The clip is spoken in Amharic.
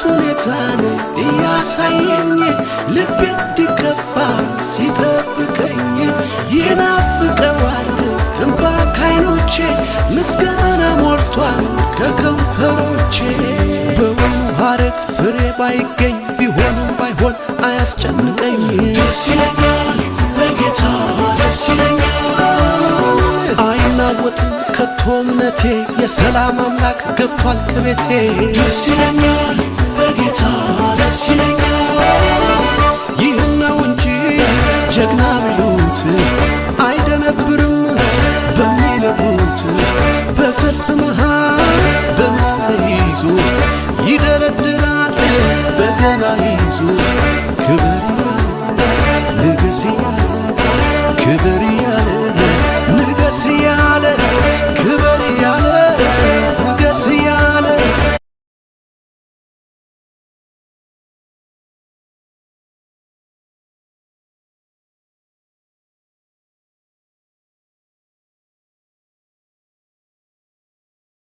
ሁኔታን እያሳየኝ ልቤ እንዲከፋ ሲጠብቀኝ ይናፍቀዋል እንባ ካይኖቼ ምስጋና ሞልቷል ከከንፈሮቼ በወይኑ ሐረግ ፍሬ ባይገኝ ቢሆንም ባይሆን አያስጨንቀኝ ደስ ይለኛል በጌታ ደስ ይለኛል አይናወጥም ከቶ እምነቴ የሰላም አምላክ ገብቷል ከቤቴ ደስ ይለኛል በጌታ ደስ ይለኛል ይህን ነው እንጂ ጀግና ቢሉት አይደነብርም በሚነግሩት በሰልፍ መሃል በምት ተይዞ ይደረድራል በገና ይዞ